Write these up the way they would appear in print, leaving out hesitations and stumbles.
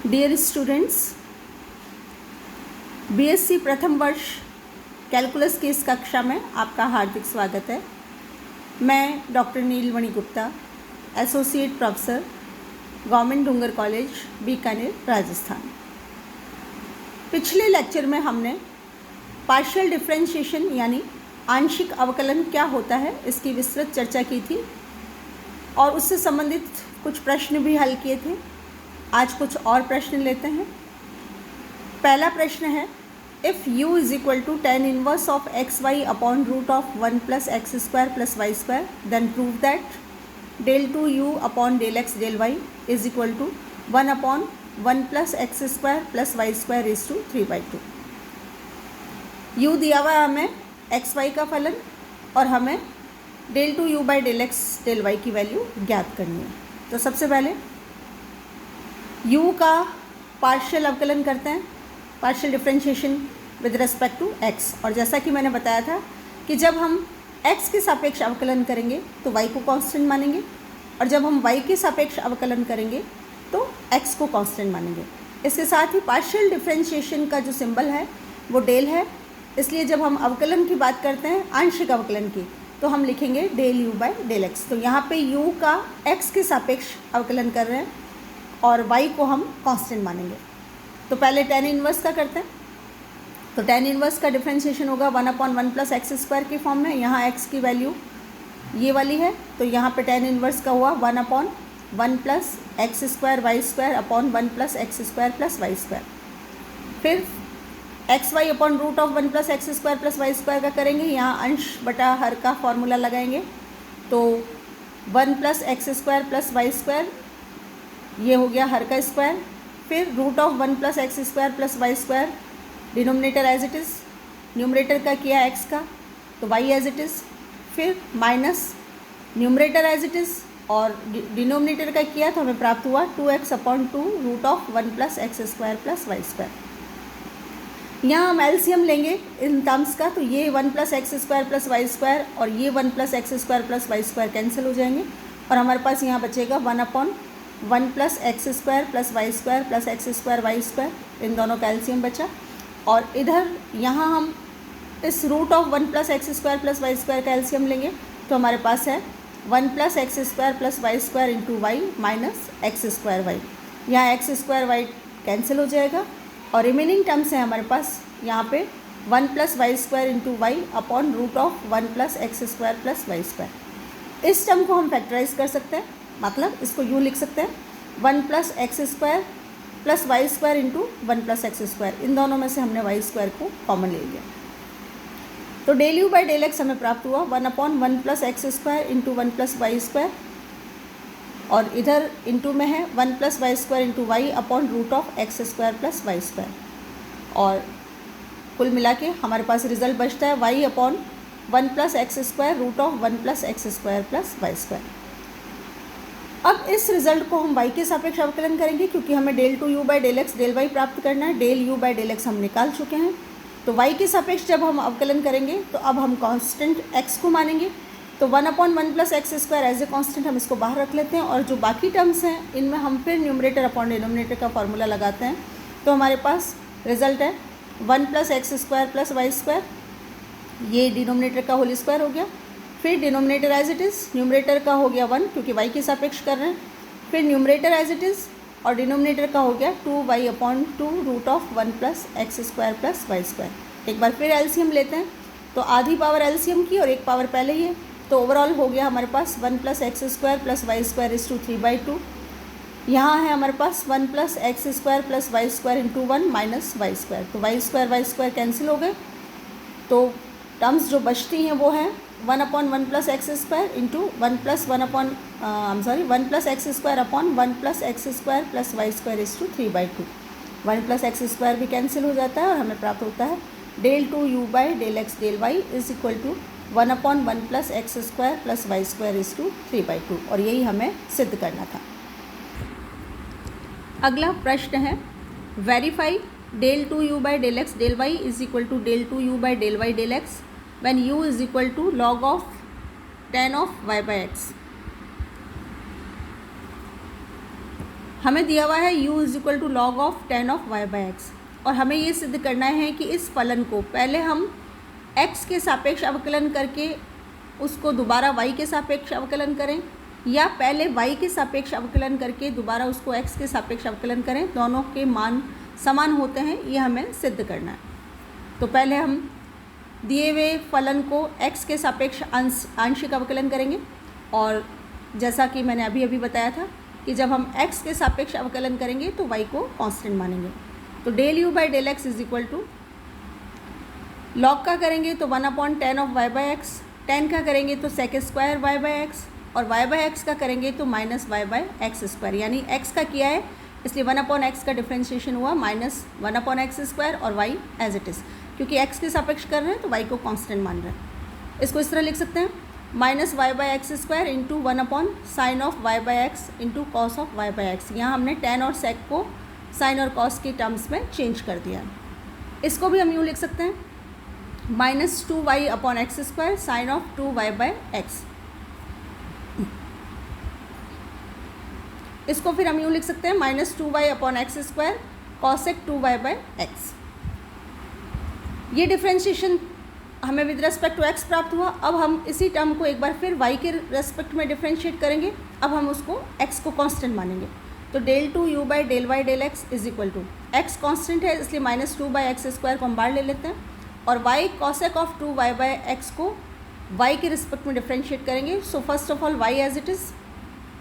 Dear students, BSc प्रथम वर्ष calculus की इस कक्षा में आपका हार्दिक स्वागत है। मैं doctor Neelmani Gupta, associate professor, government Dungar college, Bikaner, Rajasthan. पिछले लेक्चर में हमने पार्शियल डिफरेंशिएशन यानी आंशिक अवकलन क्या होता है इसकी विस्तृत चर्चा की थी और उससे संबंधित कुछ प्रश्न भी हल किए थे। आज कुछ और प्रश्न लेते हैं। पहला प्रश्न है, if u is equal to tan inverse of x y upon root of 1 plus x square plus y square, then prove that del two u upon del x del y is equal to 1 upon 1 plus x square plus y square is to 3/2। u दिया हुआ है हमें x Y का फलन और हमें del two u by del x del y की value ज्ञात करनी है। तो सबसे पहले u का पार्शियल अवकलन करते हैं, partial differentiation with respect to x। और जैसा कि मैंने बताया था कि जब हम x के सापेक्ष अवकलन करेंगे तो y को कांस्टेंट मानेंगे और जब हम y के सापेक्ष अवकलन करेंगे तो x को कांस्टेंट मानेंगे। इसके साथ ही पार्शियल डिफरेंशिएशन का जो सिंबल है वो डेल है, इसलिए जब हम अवकलन की बात करते हैं आंशिक अवकलन की तो हम लिखेंगे del u by del x. तो यहाँ पे u का x के सापेक्ष अवकलन कर रहे हैं और y को हम कांस्टेंट मानेंगे। तो पहले tan इनवर्स का करते हैं। तो tan इनवर्स का डिफरेंशिएशन होगा 1 अपॉन 1 प्लस एक्स स्क्वायर की फॉर्म में। यहाँ x की वैल्यू ये वाली है तो यहाँ पे tan इनवर्स का हुआ 1 upon 1 plus x square y square upon 1 plus x square plus y square. फिर x y upon root of 1 plus x square plus y square का करेंगे। यहाँ अंश बटा हर का फॉर्मूला लगाएंगे तो 1 plus x square plus y square ये हो गया हर का स्क्वायर। फिर root of 1 plus x square plus y square, denominator as it is, numerator का किया x का तो y एज इट इज़, फिर minus numerator as it is और डिनोमिनेटर का किया तो हमें प्राप्त हुआ 2x upon 2 root of 1 plus x square plus y square. यहाँ हम एलसीएम लेंगे इन टर्म्स का तो ये 1 plus x square plus y square और ये 1 plus x square plus y square cancel हो जाएंगे और हमारे पास यहाँ बचेगा 1 upon 1 plus x square plus y square plus x square y square, इन दोनों का एलसीएम बचा। और इधर यहाँ हम इस root of 1 plus x square plus y square का एलसीएम लेंगे तो हमारे पास है 1 plus x square plus y square into y minus x square y. यहाँ एक्स स्क्वायर वाई कैंसिल हो जाएगा और रिमेनिंग टर्म्स है हमारे पास यहाँ पे 1 plus y square into y upon root of 1 plus x square plus y square. इस टर्म को हम फैक्टराइज कर सकते हैं, मतलब इसको यूँ लिख सकते हैं 1 plus x square plus y square into 1 plus x square. इन दोनों में से हमने वाई स्क्वायर को कॉमन ले लिया तो del u by del x हमें प्राप्त हुआ 1 upon 1 plus x square into 1 plus y square और इधर इंटू में है 1 plus y square into y upon root of x square plus y square. और कुल मिला के हमारे पास रिजल्ट बचता है y upon 1 plus x square root of 1 plus x square plus y square. अब इस रिजल्ट को हम y के सापेक्ष अवकलन करेंगे क्योंकि हमें del two u by del x del y प्राप्त करना है। Del u by del x हम निकाल चुके हैं तो y के सापेक्ष जब हम अवकलन करेंगे तो अब हम कांस्टेंट x को मानेंगे तो 1 upon 1 plus x square as a constant हम इसको बाहर रख लेते हैं और जो बाकी टर्म्स हैं इनमें हम फिर न्यूमरेटर अपॉन डिनोमिनेटर का फॉर्मूला लगाते हैं तो हमारे पास रिजल्ट है 1 plus x square plus y square, ये डिनोमिनेटर का होल स्क्वायर हो गया। फिर denominator as it is, numerator का हो गया 1 क्योंकि y के सापेक्ष कर रहे हैं। फिर न्यूमरेटर एज इट इज़ और डिनोमिनेटर का हो गया 2y upon 2 root of 1 plus x square plus y square. एक बार फिर एलसीएम लेते हैं तो आधी पावर एलसीएम की और एक पावर पहले ही है तो ओवरऑल हो गया हमारे पास 1 plus x square plus y square is to 3/2। यहाँ है हमारे पास 1 plus x square plus y square into 1 minus y square. तो वाई स्क्वायर कैंसिल हो गए तो टर्म्स जो बचती हैं वो हैं 1 upon 1 plus x square into 1 plus 1 upon 1 plus x square upon 1 plus x square plus y square is to 3/2। 1 plus x square भी कैंसिल हो जाता है और हमें प्राप्त होता है del two u by del x del y is equal to 1 upon 1 plus x square plus y square is to 3/2 और यही हमें सिद्ध करना था। अगला प्रश्न है, verify del two u by del x del y is equal to del two u by del y del x when u is equal to log of tan of y by x। हमें दिया हुआ है u is equal to log of tan of y by x, और हमें ये सिद्ध करना है कि इस फलन को पहले हम x के सापेक्ष अवकलन करके उसको दोबारा y के सापेक्ष अवकलन करें, या पहले y के सापेक्ष अवकलन करके दोबारा उसको x के सापेक्ष अवकलन करें, दोनों के मान समान होते हैं, ये हमें सिद्ध करना है। तो पहले हम दिए हुए फलन को x के सापेक्ष आंशिक अवकलन करेंगे, और जैसा कि मैंने अभी अभी बताया था कि जब हम x के सापेक्ष अवकलन करेंगे तो y को कांस्टेंट मानेंगे। तो del u by del x is equal to log का करेंगे तो 1/tan of y by x, tan का करेंगे तो sec square y by x, और y बाई एक्स का करेंगे तो minus y by x square, यानी x का किया है इसलिए 1/x का डिफ्रेंशिएशन हुआ माइनस 1/x स्क्वायर, और y एज इट इज़, क्योंकि x के सापेक्ष कर रहे हैं तो y को कांस्टेंट मान रहे हैं। इसको इस तरह लिख सकते हैं minus y by x square into 1/sin of y by x into cos of y by x. यहाँ हमने tan और sec को साइन और कॉस के टर्म्स में चेंज कर दिया है। इसको भी हम यूँ लिख सकते हैं minus 2y/x square sine of 2y by x. इसको फिर हम यूँ लिख सकते हैं minus 2y/x square cosec 2y by x. ये डिफ्रेंशिएशन हमें विद रेस्पेक्ट टू x प्राप्त हुआ। अब हम इसी टर्म को एक बार फिर y के रेस्पेक्ट में डिफ्रेंशिएट करेंगे। अब हम उसको x को कांस्टेंट मानेंगे, तो del 2u by del y del x is equal to x constant है इसलिए माइनस 2/x स्क्वायर को हम बाहर ले लेते हैं, और y cosec of 2y by x को y के रिस्पेक्ट में डिफ्रेंशिएट करेंगे। So first of all y as it is,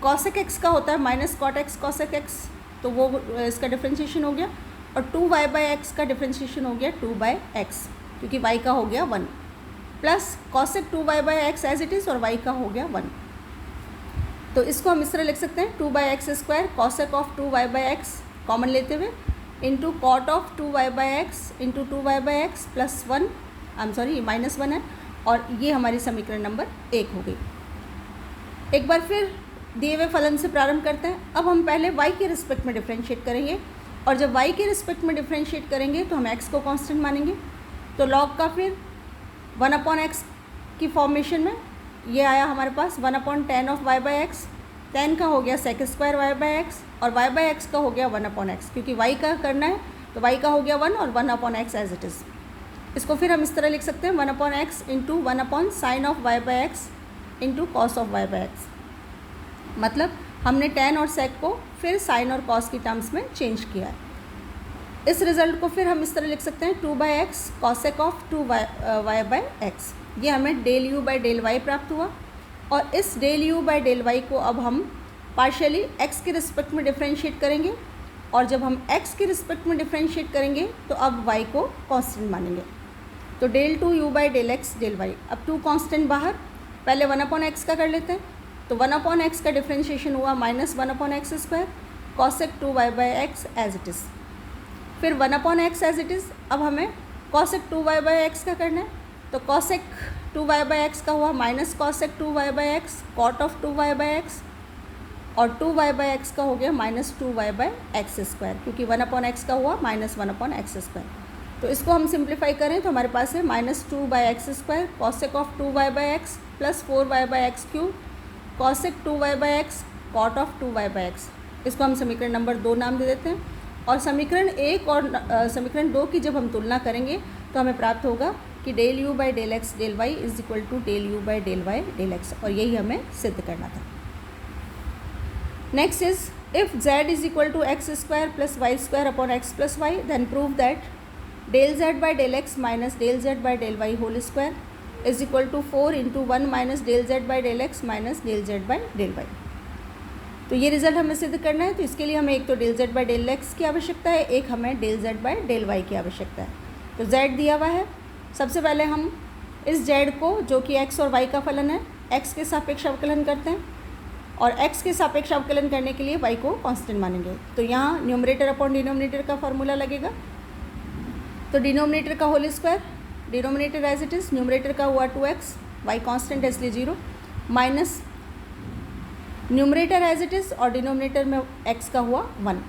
cosec x का होता है minus cot x cosec x, तो वो इसका डिफ्रेंशिएशन हो गया, और 2y बाई एक्स का डिफ्रेंशिएशन हो गया 2/x, क्योंकि y का हो गया 1, plus cosec 2y by x as it is, और y का हो गया 1। तो इसको हम इस तरह लिख सकते हैं 2/x square cosec of 2y by x common लेते हुए into cot of 2y by x into 2y by x plus 1, I am sorry minus 1 है, और ये हमारी समीकरण नंबर 1 हो गई। एक बार फिर दिए हुए फलन से प्रारंभ करते हैं। अब हम पहले y के रिस्पेक्ट में डिफ्रेंशिएट करेंगे, और जब y के रिस्पेक्ट में डिफ्रेंशिएट करेंगे तो हम x को कांस्टेंट मानेंगे। तो log का फिर 1/x की फॉर्मेशन में ये आया हमारे पास 1/tan of y by x, tan का हो गया sec square y by x, और y बाई एक्स का हो गया 1/x, क्योंकि y का करना है तो y का हो गया 1 और 1/x एज इट इज़। इसको फिर हम इस तरह लिख सकते हैं 1/x into 1/sin of y by x into cos of y by x. मतलब हमने tan और sec को फिर sin और cos की टर्म्स में चेंज किया है। इस रिज़ल्ट को फिर हम इस तरह लिख सकते हैं 2/x cosec of 2y by x. ये हमें del u by del y प्राप्त हुआ, और इस del u by del y को अब हम पार्शियली x के रिस्पेक्ट में डिफ्रेंशिएट करेंगे, और जब हम x के रिस्पेक्ट में डिफ्रेंशिएट करेंगे तो अब y को कांस्टेंट मानेंगे। तो del 2u by del x del y, अब 2 कांस्टेंट बाहर, पहले 1/x का कर लेते हैं, तो 1/x का डिफ्रेंशिएशन हुआ minus 1/x square cosec 2y by x as it is, फिर 1/x एज इट इज़। अब हमें कॉसेक 2y बाई एक्स का करना है, तो कॉसेक 2y बाई एक्स का हुआ minus cosec 2y by x cot of 2y by x, और 2y बाई एक्स का हो गया minus 2y by x square, क्योंकि 1/x का हुआ माइनस 1/x स्क्वायर। तो इसको हम सिंप्लीफाई करें तो हमारे पास है minus 2/x square cosec of 2y by x plus 4y by x cube cosec 2y by x cot of 2y by x. इसको हम समीकरण नंबर 2 नाम दे देते हैं, और समीकरण 1 और समीकरण 2 की जब हम तुलना करेंगे तो हमें प्राप्त होगा कि del u by del x del y is equal to del u by del y del x, और यही हमें सिद्ध करना था। Next is if z is equal to x square plus y square upon x plus y, then prove that del z by del x minus del z by del y whole square is equal to 4 into 1 minus del z by del x minus del z by del y. तो ये result हमें सिद्ध करना है, तो इसके लिए हमें एक तो del z by del x की आवश्यकता है, एक हमें del z by del y की आवश्यकता है। तो z दिया हुआ है, सबसे पहले हम इस z को जो कि x और y का फलन है x के सापेक्ष अवकलन करते हैं, और x के सापेक्ष अवकलन करने के लिए y को कांस्टेंट मानेंगे। तो यहाँ न्यूमरेटर अपॉन डिनोमिनेटर का फॉर्मूला लगेगा, तो डिनोमिनेटर का whole square, denominator as it is, numerator का हुआ 2x, y कांस्टेंट है इसलिए 0, minus numerator as it is और डिनोमिनेटर में x का हुआ 1।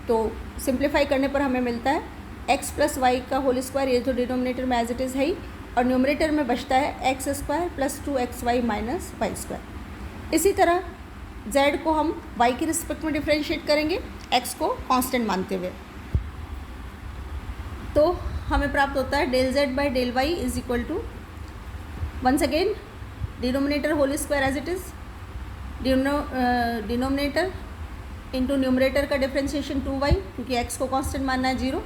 तो सिंप्लीफाई करने पर हमें मिलता है x प्लस वाई का होल स्क्वायर, ये तो डिनोमिनेटर में एज इट इज़ है ही, और न्यूमरेटर में बचता है x square plus 2xy minus y square. इसी तरह z को हम y के रिस्पेक्ट में डिफ्रेंशिएट करेंगे x को कांस्टेंट मानते हुए। तो हमें प्राप्त होता है del z by del y is equal to, once again denominator whole square as it is, denominator into numerator का डिफ्रेंशिएशन 2y, क्योंकि x को कांस्टेंट मानना है 0।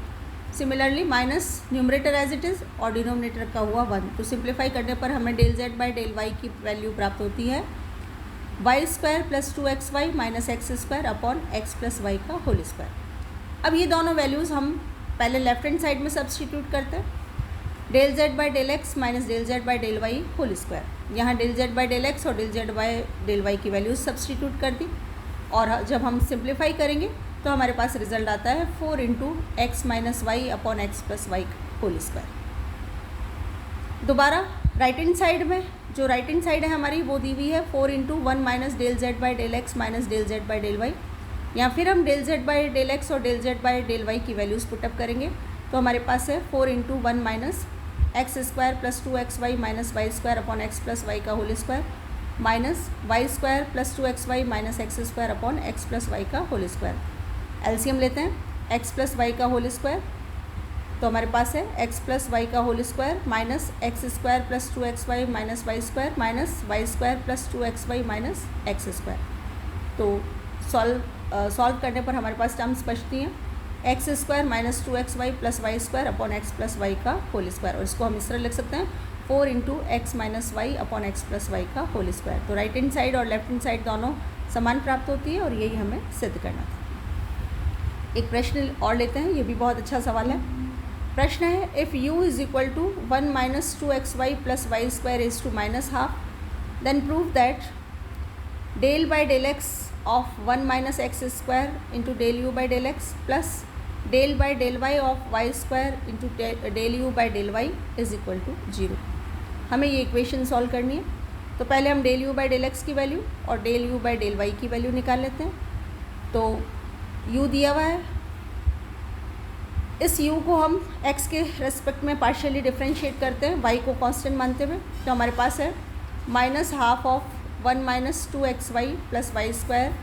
Similarly minus numerator as it is और डिनोमिनेटर का हुआ 1। तो सिंप्लीफाई करने पर हमें del z by del y की वैल्यू प्राप्त होती है y square plus 2xy minus x square upon x plus y का होल स्क्वायर। अब ये दोनों वैल्यूज़ हम पहले लेफ्ट हैंड साइड में सब्सटीट्यूट करते हैं, del z by del x minus del z by del y whole square. यहाँ del z by del x और del z by del y की वैल्यूज सब्सटीट्यूट कर दी, और जब हम सिंप्लीफाई करेंगे तो हमारे पास रिजल्ट आता है 4 into x minus y upon x plus y whole square. दोबारा राइट हैंड साइड में, जो राइट हैंड साइड है हमारी वो दी हुई है 4 into 1 minus del z by del x minus del z by del y. या फिर हम del z by del x और del z by del y की वैल्यूज़ पुटअप करेंगे तो हमारे पास है 4 into 1 minus x square plus 2xy minus y square upon x plus y का whole square minus y square plus 2xy minus x square upon x plus y का whole square. LCM लेते हैं x plus y का whole square, तो हमारे पास है x plus y का whole square minus x square plus 2xy minus y square minus y square plus 2xy minus x square. तो सॉल्व करने पर हमारे पास टर्म्स बचती हैं x square minus 2xy plus y square upon x plus y का whole square, और इसको हम इस तरह लिख सकते हैं 4 into x minus y upon x plus y का होल स्क्वायर। तो राइट हैंड साइड और लेफ्ट हैंड साइड दोनों समान प्राप्त होती है, और यही हमें सिद्ध करना था। एक प्रश्न और लेते हैं, ये भी बहुत अच्छा सवाल है। प्रश्न है if u is equal to 1 minus 2xy plus y square is to minus half, then prove that del by del x of 1 minus x square into del u by del x plus del by del y of y square into del u by del y is equal to 0। हमें ये equation solve करनी है। तो पहले हम del u by del x की value और del u by del y की वैल्यू निकाल लेते हैं। तो u दिया हुआ है, इस u को हम x के रेस्पेक्ट में पार्शियली डिफ्रेंशिएट करते हैं y को कांस्टेंट मानते हुए। तो हमारे पास है minus half of 1 minus 2xy plus y square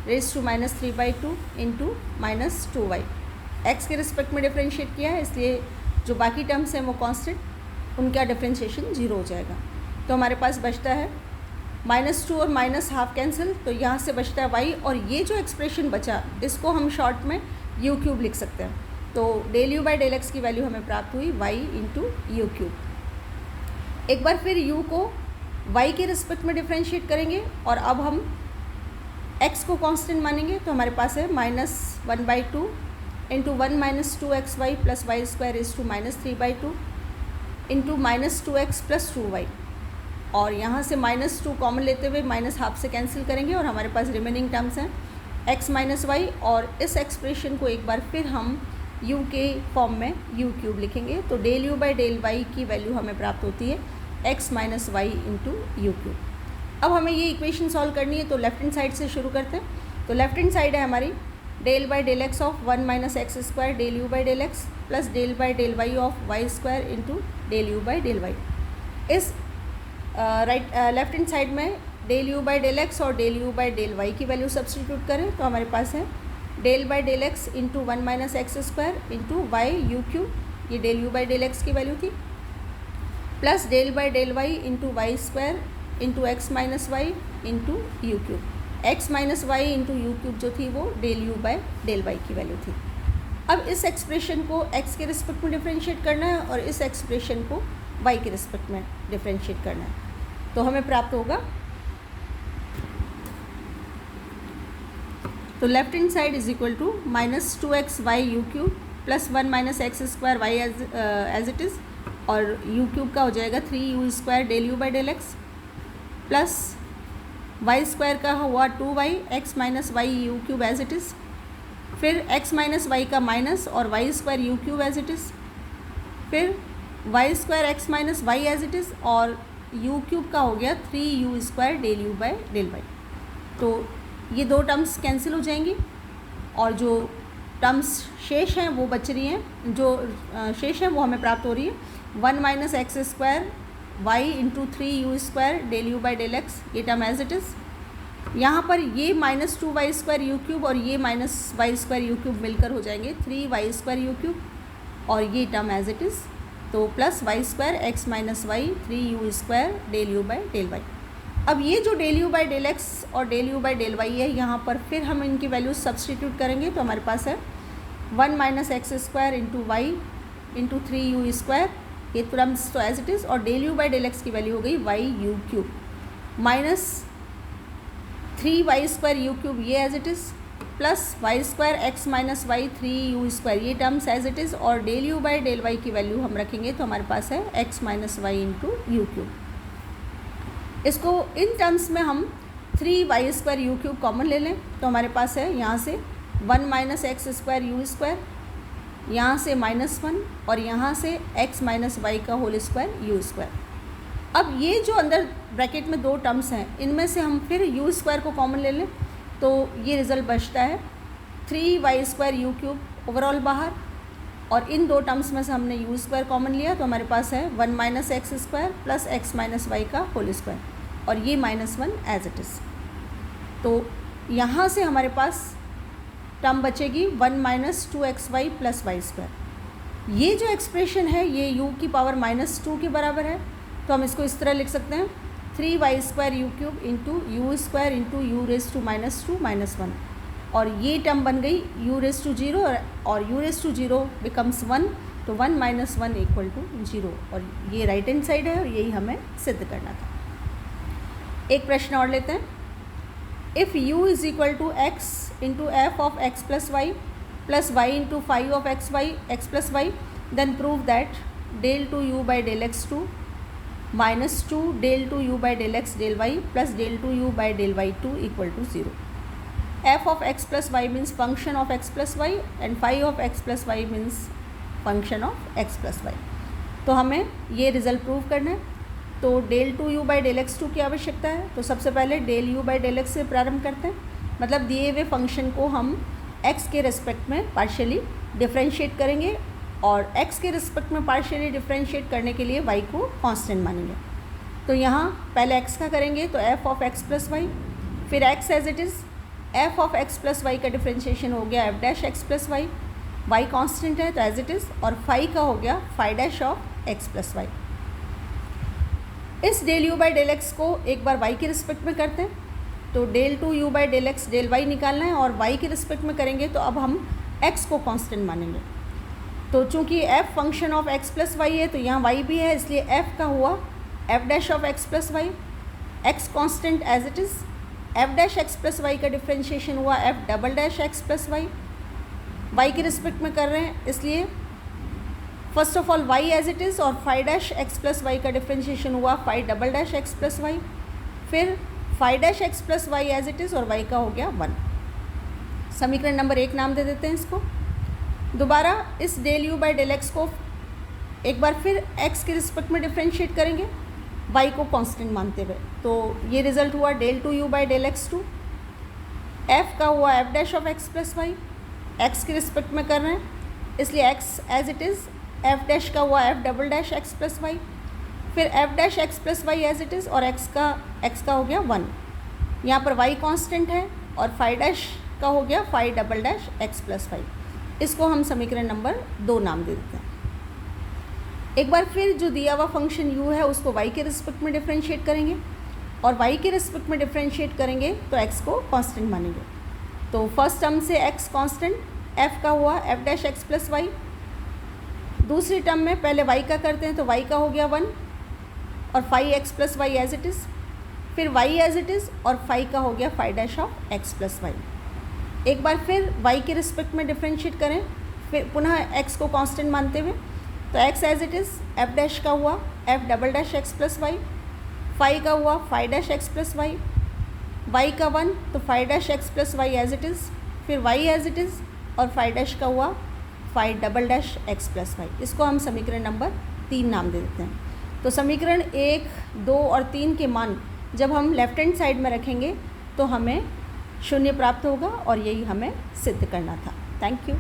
raise to minus 3/2 into minus 2y। x के रिस्पेक्ट में डिफ्रेंशिएट किया है, इसलिए जो बाकी टर्म्स हैं वो कांस्टेंट, उनका डिफ्रेंशिएशन 0 हो जाएगा। तो हमारे पास बचता है -2 और माइनस हाफ कैंसिल, तो यहाँ से बचता है y, और ये जो एक्सप्रेशन बचा इसको हम शॉर्ट में यू क्यूब लिख सकते हैं। तो del u by del x की वैल्यू हमें प्राप्त हुई y इंटू यू क्यूब। एक बार फिर u को y के रिस्पेक्ट में डिफ्रेंशिएट करेंगे, और अब हम x को कांस्टेंट मानेंगे। तो हमारे पास है -1/2 into 1 minus 2xy plus y square is to minus 3/2 into minus 2x plus 2y, और यहाँ से -2 कॉमन लेते हुए माइनस हाफ से कैंसिल करेंगे, और हमारे पास रिमेनिंग टर्म्स हैं x माइनस वाई, और इस एक्सप्रेशन को एक बार फिर हम u के फॉर्म में u क्यूब लिखेंगे। तो del u by del y की वैल्यू हमें प्राप्त होती है x minus y into u cube. अब हमें ये इक्वेशन सॉल्व करनी है, तो लेफ्ट हैंड साइड से शुरू करते हैं। तो लेफ्ट हैंड साइड है हमारी del by del x of 1 minus x square del u by del x plus del by del y of y square into del u by del y. इस left hand side में del u by del x और del u by del y की value substitute करें, तो हमारे पास है del by del x into 1 minus x square into y u cube, ये del u by del x की वैल्यू थी, plus del by del y into y square into x minus y into u cube. X minus y into u cube जो थी वो del u by del y की value थी। अब इस expression को x के रिस्पेक्ट में डिफ्रेंशिएट करना है, और इस एक्सप्रेशन को y के रिस्पेक्ट में डिफ्रेंशिएट करना है। तो हमें प्राप्त होगा, तो left hand side is equal to -2xy u cube plus 1 minus x square y as it is, और यू क्यूब का हो जाएगा 3u square del u by del x plus y square का हुआ 2y x minus y u cube as it is, फिर x minus y का minus और y square u cube as it is, फिर y square x minus y as it is, और u cube का हो गया 3u square del u by del y. तो ये दो टर्म्स कैंसिल हो जाएंगी, और जो टर्म्स शेष हैं वो बच रही हैं, जो शेष हैं वो हमें प्राप्त हो रही है 1 minus x square y into 3u square del u by del x, ये टर्म एज इट इज़, यहाँ पर ये -2y² यू क्यूब और ये -y² यू क्यूब मिलकर हो जाएंगे 3y² यू क्यूब, और ये टर्म एज इट इज़, तो +y² x - y 3u² del u by del y. अब ये जो del u by del x और del u by del y है, यहाँ पर फिर हम इनकी वैल्यूज सब्सटीट्यूट करेंगे, तो हमारे पास है 1 - x² into Y into 3u², ये टर्म्स तो एज इट इज़, और del u by del x की वैल्यू हो गई y³ minus 3y² u cube, ये as it is, plus y² x - y 3u², ये टर्म्स एज इट इज़, और del u by del y की value हम रखेंगे, तो हमारे पास है x - y into u cube. इसको इन टर्म्स में हम 3y² यू क्यूब कॉमन ले लें, तो हमारे पास है यहाँ से 1 - x² u², यहाँ से -1, और यहाँ से x - y का होल स्क्वायर u²। अब ये जो अंदर ब्रैकेट में दो टर्म्स हैं, इनमें से हम फिर u² को कॉमन ले लें, तो ये रिज़ल्ट बचता है 3y² यू क्यूब ओवरऑल बाहर, और इन दो टर्म्स में से हमने u² कॉमन लिया, तो हमारे पास है 1 - x² प्लस x - y का होल स्क्वायर, और ये -1 एज इट इज़। तो यहाँ से हमारे पास टर्म बचेगी 1 - 2xy प्लस y²। ये जो एक्सप्रेशन है ये u की पावर -2 के बराबर है, तो हम इसको इस तरह लिख सकते हैं 3y² u cube into u² into u⁻² -1, और ये टर्म बन गई u⁻0 और u⁻0 बिकम्स 1, तो 1 - 1 = 0, और ये राइट हैंड साइड है और यही हमें सिद्ध करना था। एक प्रश्न और लेते हैं। If u = x into f of x plus y plus y into five of x plus y, then prove that del 2u by del x2 -2 del 2u by del x del y plus del 2u by del y2 = 0। f of x plus y means function of x plus y and phi of x plus y means function of x plus y। तो हमें ये result prove करना है, तो del 2u by del x2 की आवश्यकता है। तो सबसे पहले del u by del x से प्रारंभ करते हैं, मतलब दिए हुए फंक्शन को हम x के रिस्पेक्ट में पार्शियली डिफरेंशिएट करेंगे, और x के रिस्पेक्ट में पार्शियली डिफरेंशिएट करने के लिए y को कांस्टेंट मानेंगे। तो यहाँ पहले x का करेंगे, तो f of x plus y, फिर x as it is, f of x plus y का डिफरेंशिएशन हो गया f dash x plus y, y constant है तो एज इट इज़, और फाई का हो गया phi dash of x plus y. इस del u by del x को एक बार y के रिस्पेक्ट में करते हैं, तो del 2u by del x del y निकालना है, और y के रिस्पेक्ट में करेंगे तो अब हम x को कांस्टेंट मानेंगे। तो चूंकि f function of x plus y है, तो यहाँ y भी है, इसलिए f का हुआ f dash of x plus y, x constant as it is, f dash x plus y का डिफरेंशिएशन हुआ f double dash x plus y, y के रिस्पेक्ट में कर रहे हैं इसलिए first of all y as it is, और phi dash x plus y का डिफरेंशिएशन हुआ phi double dash x plus y, फिर phi dash x plus y as it is, और y का हो गया 1। समीकरण नंबर 1 नाम दे देते हैं इसको। दोबारा इस del u by del x को एक बार फिर x के रिस्पेक्ट में डिफरेंशिएट करेंगे y को कांस्टेंट मानते हुए, तो ये रिज़ल्ट हुआ del 2u by del x2, f का हुआ f dash of x plus y, x के रिस्पेक्ट में कर रहे हैं इसलिए x as it is, f dash का हुआ f double dash x plus y, फिर f dash x plus y as it is, और x का हो गया 1। यहाँ पर y कांस्टेंट है, और फाई डैश का हो गया phi double dash x plus y. इसको हम समीकरण नंबर 2 नाम दे देते हैं। एक बार फिर जो दिया हुआ फंक्शन u है उसको y के रिस्पेक्ट में डिफरेंशिएट करेंगे, और y के रिस्पेक्ट में डिफरेंशिएट करेंगे तो x को कांस्टेंट मानेंगे। तो फर्स्ट टर्म से x कांस्टेंट, f का हुआ f dash x plus y, दूसरी टर्म में पहले y का करते हैं तो y का हो गया 1, और phi x plus y as it is, फिर y एज इट इज़, और फाई का हो गया phi dash of x plus y. एक बार फिर y के रिस्पेक्ट में डिफरेंशिएट करें, फिर पुनः x को कांस्टेंट मानते हुए, तो x as it is, f dash का हुआ f double dash x plus y, phi का हुआ phi dash x plus y, y का 1, तो phi dash x plus y as it is, फिर y एज इट इज़, और phi dash का हुआ phi double dash x plus y. इसको हम समीकरण नंबर 3 नाम दे देते हैं। तो समीकरण 1, 2 और 3 के मान जब हम लेफ्ट हैंड साइड में रखेंगे तो हमें 0 प्राप्त होगा, और यही हमें सिद्ध करना था। Thank you.